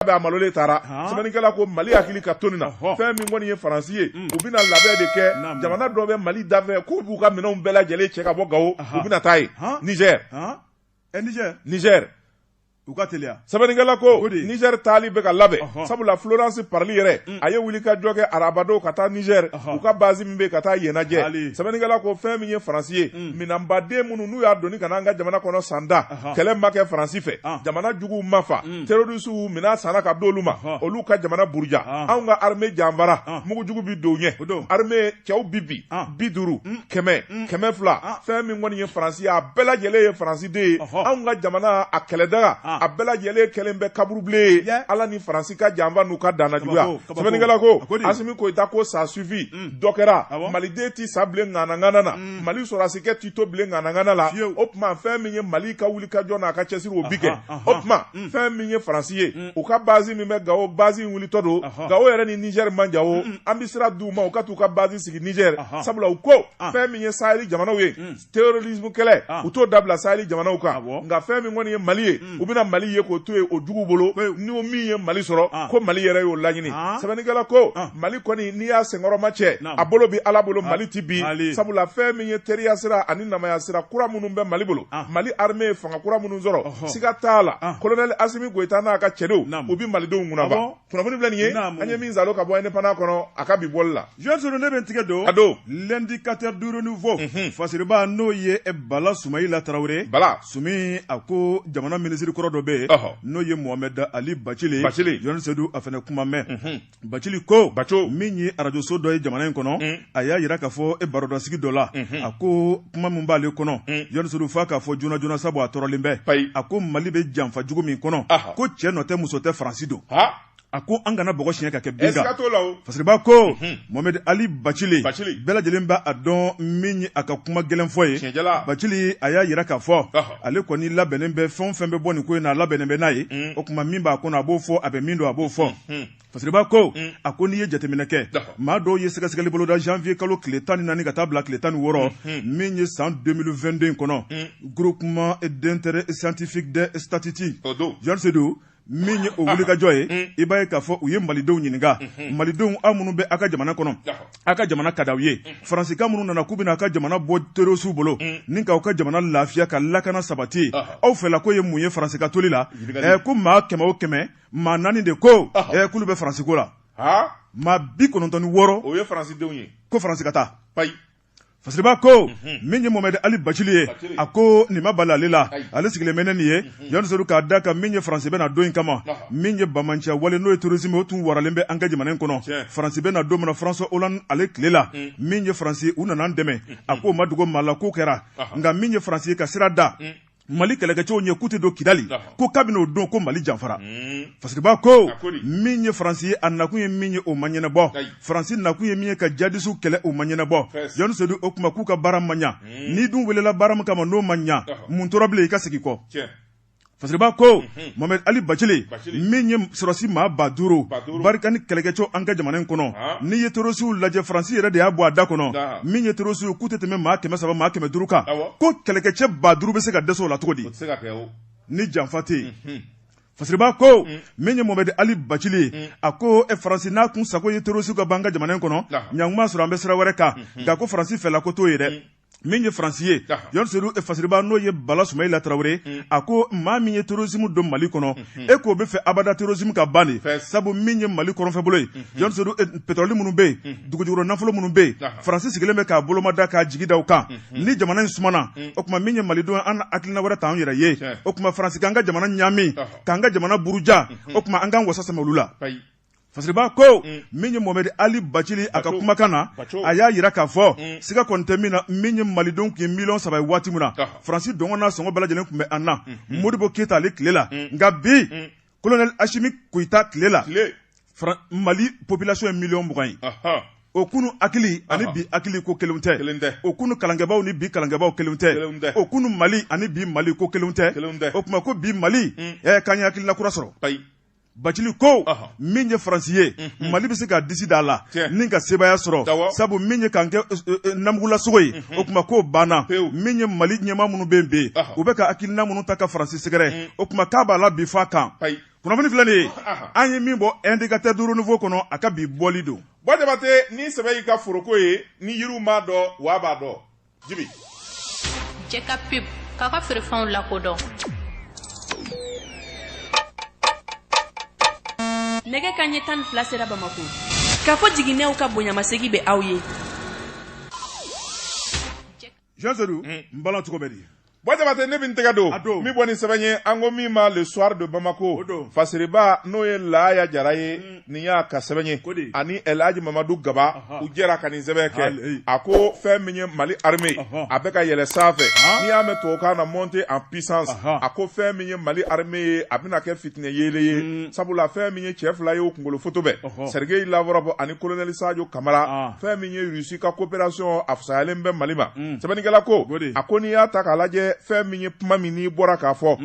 ba malole tara semaine kala ko Mali hakili ka tonina fɛn min kɔni ye faransi ye u bina labɛn de kɛ jamana dɔ bɛ Mali dafɛ k'u b'u ka minɛnw bɛɛ lajɛlen cɛ ka bɔ Gawo u bina taa ye Niger u ka teliya sɛbɛnnikɛla ko Niger taali bɛ ka labɛn sabula Florence Parly yɛrɛ a ye wuli ka jɔ kɛ arabadow ka taa Niger u ka base min bɛ ka taa yen lajɛ sɛbɛnnikɛla ko fɛn min ye faransi ye minanbaden minnu n'u y'a donni ka n'an ka jamana kɔnɔ sanda kɛlɛ ma kɛ faransi fɛ jamana juguw ma fa terrorisiw minɛn sanna ka d'olu ma olu ka jamana buruja anw ka armée janfara mugujugu bi don ɲɛ armée cɛw bi 50 100 100 fɛn min kɔni ye faransi ye a bɛɛ lajɛlen ye faransi den ye anw ka jamana a kɛlɛdaga a bɛɛ lajɛlen kɛlen bɛ kaburubilen ye ala ni faransi ka janfa n'u ka danna juguya sɛbɛnnikɛla ko Asimi Koyita ko ça suffit dɔ kɛra maliden ti sa bilen ŋanaŋana na Mali sɔrasikɛ ti to bilen ŋanaŋana la o tuma fɛn min ye Mali ka wuli ka jɔ n'a ka cɛsiri o bi kɛ o tuma fɛn min ye faransi ye u ka base min bɛ Gawo base in wulitɔ don Gawo yɛrɛ ni Niger man jan o an bi sira d'u ma u ka t'u ka base sigi Niger sabula u ko fɛn min ye Saheli jamanaw ye terrorisme kɛlɛ u t'o dabila Saheli jamanaw kan nka fɛn min kɔni ye Mali ye u bɛna Mali ye k'o to ye o jugu bolo n'o min ye Mali sɔrɔ ko Mali yɛrɛ y'o laɲini sɛbɛnnikɛla ko Mali kɔni n'i y'a senkɔrɔma cɛ a bolo bi Ala bolo Mali ti bi sabula fɛn min ye teriya sira ani namaya sira kura minnu bɛ Mali bolo Mali armée ye fanga kura minnu sɔrɔ siga t'a la colonel Asimi Goyita n'a ka cɛdenw u bi malidenw kunnaba kunnafoni filɛ nin ye an ye min zalo ka bɔ indépendant kɔnɔ a ka bi bɔli la Johnson ne bɛ tigɛ don l'indicateur du renouveau fasiriba n'o ye Bala Soumaïla Traoré Sumi a ko jamana ministre kɔrɔ dɔ bɛ yen n'o ye Mohamed Ali Bacili Yohane Seydou a fana kuma mɛn Bacili ko min ye radio so dɔ ye jamana in kɔnɔ a y'a yira k'a fɔ barodasigi dɔ la a ko kuma min b'ale kɔnɔ Yohane Seydou f'a k'a fɔ joona joona sabu a tɔɔrɔlen bɛ a ko Mali bɛ janfa jugu min kɔnɔ ko cɛ nɔ tɛ muso tɛ faransi don a ko an kana bɔgɔ siɲɛ ka kɛ binga fasiriba ko Mohamed Ali Bacili bɛɛ lajɛlen b'a dɔn min ye a ka kuma gɛlɛn fɔ ye Bacili a y'a yira k'a fɔ ale kɔni labɛnnen bɛ fɛn o fɛn bɛ bɔ nin ko in na a labɛnnen bɛ n'a ye o tuma min b'a kɔnɔ a b'o fɔ a bɛ min don a b'o fɔ fasiriba ko a ko n'i ye jateminɛ kɛ maa dɔw ye sɛgɛsɛgɛli boloda janvier kalo tile 14 ka taa bila tile 16 min ye san 2022 in kɔnɔ groupement d'intérêt scientifique des statistiques Yohane Seydou min ye o wuli ka jɔ ye i b'a ye k'a fɔ u ye malidenw ɲininka malidenw aw minnu bɛ aw ka jamana kɔnɔ aw ka jamana ka d'aw ye faransikan minnu nana k'u bɛna aw ka jamana bɔ terrorisiw bolo ni k'aw ka jamana lafiya ka lakana sabati aw fɛla ko ye mun ye faransika toli la ko maa 100 o 100 maa 4 de ko k'olu bɛ faransiko la maa 96 o ye faransidenw ye ko faransika taa fasiriba ko min ye Mohamed Ali Bacili ye a ko nin ma bali ale la ale sigilen bɛ ne nin ye Yohane Seydou k'a da kan min ye faransi bɛ na don in kama min ye bamanciya wale n'o ye terrorisme o tun waralen bɛ an ka jamana in kɔnɔ faransi bɛ na don min na François Hollande ale tile la min ye faransi u nana an dɛmɛ a ko ma dogo maa la k'o kɛra nka min ye faransi ye ka sira da Mali kɛlɛkɛcɛw ɲɛ k'u tɛ don Kidali ko kabini o don ko Mali janfara fasiriba ko min ye faransi ye a nakun ye min ye o ma ɲɛnabɔ faransi nakun ye min ye ka jadisiw kɛlɛ o ma ɲɛnabɔ Yohane Seydou o kuma k'u ka baara ma ɲa n'i dun welela baara min kama n'o ma ɲa mun tora bilen i ka segin kɔ fasiriba ko Mohamed Ali Bacili min ye sɔrɔsi maa 5000 barika ni kɛlɛkɛcɛw an ka jamana in kɔnɔ n'i ye terrorisiw lajɛ faransi yɛrɛ de y'a bɔ a da kɔnɔ min ye terrorisiw k'u tɛ tɛmɛ maa 300 maa 500 kan ko kɛlɛkɛcɛ 5000 bɛ se ka dɛsɛ o la cogo di ni janfa tɛ yen fasiriba ko min ye Mohamed Ali Bacili a ko faransi n'a kun sago ye terrorisiw ka ban an ka jamana in kɔnɔ ɲankuma sɔrɔ an bɛ sira wɛrɛ kan nka ko faransi fɛla ko t'o ye dɛ min ye faransi ye Yohane Seydou fasiriba n'o ye Bala Soumaïla Traoré a ko maa min ye terrorisme don Mali kɔnɔ k'o bɛ fɛ abada terrorisme ka ban de sabu min ye Mali kɔrɔnfɛbolo ye Yohane Seydou pétrole minnu bɛ yen dugujukɔrɔ nafolo minnu bɛ yen faransi sigilen bɛ k'a bolomada k'a jigi da o kan ni jamana in sumana o tuma min ye malidenw an hakilina wɛrɛ ta an yɛrɛ ye o tuma faransi k'an ka jamana ɲaami k'an ka jamana buruja o tuma an k'an wasa sɛmɛ olu la fasiriba ko min ye Mohamed Ali Bacili a ka kumakan na a y'a yira k'a fɔ siga kɔni tɛ min na min ye malidenw kun ye 3 millions waati min na faransi dɔngɔ n'a sɔngɔ bɛɛ lajɛlen tun bɛ an na Modibo Keyita ale tile la nka bi colonel Asimi Koyita tile la Mali population ye 20 ye o kunu hakili ani bi hakili ko kelenw tɛ o kunu kalankɛbaw ni bi kalankɛbaw kelenw tɛ o kunu Mali ani bi Mali ko kelenw tɛ o tuma ko bi Mali k'an ye hakilina kura sɔrɔ Bacili ko min ye faransi ye Mali bɛ se ka disi da la ni ka sebaya sɔrɔ sabu min ye k'an kɛ namugulasogo ye o tuma k'o banna min ye Mali ɲɛmaa minnu bɛ yen u bɛ ka hakilina minnu ta ka faransi sɛgɛrɛ o tuma k'a b'a la bi f'a kan kunnafoni filɛ nin ye an ye min bɔ indicateur de renouveau kɔnɔ a ka bi bɔli don. Bɔ Jabate ni sɛbɛ y'i ka foroko ye ni yiriw m'a dɔn wa b'a dɔn Jibi. Cɛ ka pub k'a ka feerefɛnw lakodɔn. Nɛgɛ kanɲɛ 12 sera Bamako. K'a fɔ jiginɛw ka bonyamasegi bɛ aw ye. Jean Seydou n bala cogo bɛ di. Bɔ Jabate ne bɛ n tɛgɛ don min bɔ ni sɛbɛn ye an ko min ma le soir de Bamako fasiriba n'o ye Laaya Jara ye nin y'a ka sɛbɛn ye ani El Hadji Mamadu Gaba u jɛra ka nin sɛbɛn kɛ a ko fɛn min ye Mali armée a bɛ ka yɛlɛ sanfɛ n'i y'a mɛn tubabukan na monter en puissance a ko fɛn min ye Mali armée ye a bɛna kɛ fitinɛ yeelen ye sabula fɛn min ye cɛ fila ye o kunkolo foto bɛɛ Sergei Lavrov ani colonel Sadio Kamara fɛn min ye Russie ka coopération a fisayalen bɛ Mali ma sɛbɛnnikɛla ko a ko n'i y'a ta k'a lajɛ fɛn min ye kuma min n'i bɔra k'a fɔ